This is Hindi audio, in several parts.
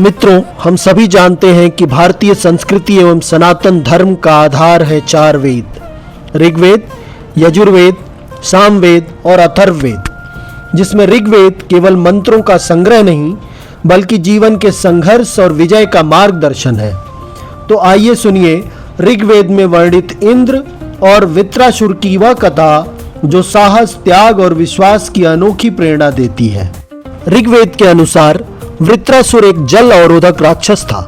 मित्रों, हम सभी जानते हैं कि भारतीय संस्कृति एवं सनातन धर्म का आधार है 4 वेद, ऋग्वेद, यजुर्वेद, सामवेद और अथर्ववेद, जिसमें ऋग्वेद केवल मंत्रों का संग्रह नहीं बल्कि जीवन के संघर्ष और विजय का मार्गदर्शन है। तो आइए सुनिए ऋग्वेद में वर्णित इंद्र और वृत्रासुर की वह कथा जो साहस, त्याग और विश्वास की अनोखी प्रेरणा देती है। ऋग्वेद के अनुसार वृत्रासुर एक जल अवरोधक राक्षस था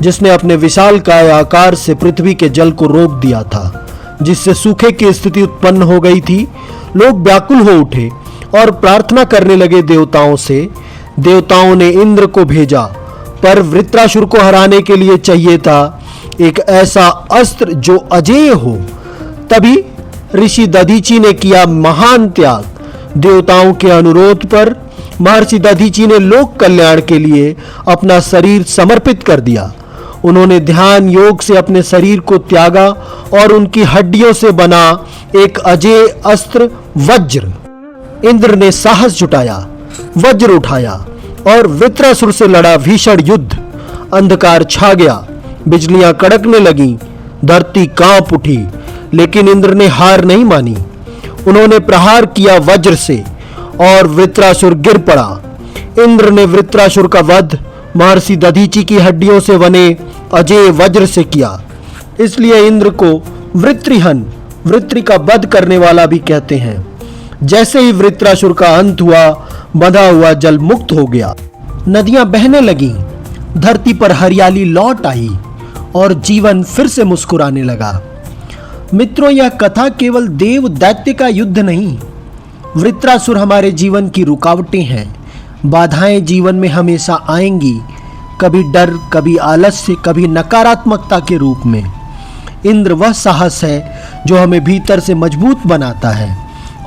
जिसने अपने विशालकाय आकार से पृथ्वी के जल को रोक दिया था, जिससे सूखे की स्थिति उत्पन्न हो गई थी। लोग व्याकुल हो उठे और प्रार्थना करने लगे देवताओं से। देवताओं ने इंद्र को भेजा, पर वृत्रासुर को हराने के लिए चाहिए था एक ऐसा अस्त्र जो अजेय हो। तभी ऋषि दधीचि ने किया महान त्याग। देवताओं के अनुरोध पर महर्षि दधीचि ने लोक कल्याण के लिए अपना शरीर समर्पित कर दिया। उन्होंने ध्यान योग से अपने शरीर को त्यागा और उनकी हड्डियों से बना एक अजेय अस्त्र वज्र। इंद्र ने साहस जुटाया, वज्र उठाया और वृत्रासुर से लड़ा भीषण युद्ध। अंधकार छा गया, बिजलियां कड़कने लगीं, धरती कांप उठी, लेकिन इंद्र ने हार नहीं मानी। उन्होंने प्रहार किया वज्र से और वृत्रासुर गिर पड़ा। इंद्र ने वृत्रासुर का वध महर्षि दधीचि की हड्डियों से बने अजेय वज्र से किया। इसलिए इंद्र को वृत्रिहन, वृत्रि का वध करने वाला भी कहते हैं। जैसे ही वृत्रासुर का अंत हुआ, बंधा हुआ जल मुक्त हो गया, नदियां बहने लगीं, धरती पर हरियाली लौट आई और जीवन फिर से मुस्कुराने लगा। मित्रों, यह कथा केवल देव दैत्य का युद्ध नहीं, वृत्रासुर हमारे जीवन की रुकावटें हैं। बाधाएं जीवन में हमेशा आएंगी, कभी डर, कभी आलस्य, कभी नकारात्मकता के रूप में। इंद्र वह साहस है जो हमें भीतर से मजबूत बनाता है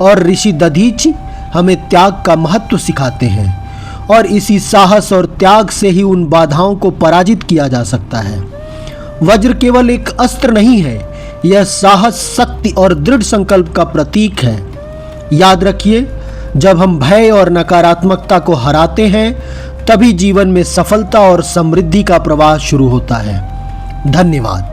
और ऋषि दधीचि हमें त्याग का महत्व सिखाते हैं। और इसी साहस और त्याग से ही उन बाधाओं को पराजित किया जा सकता है। वज्र केवल एक अस्त्र नहीं है, यह साहस, शक्ति और दृढ़ संकल्प का प्रतीक है। याद रखिए, जब हम भय और नकारात्मकता को हराते हैं तभी जीवन में सफलता और समृद्धि का प्रवाह शुरू होता है। धन्यवाद।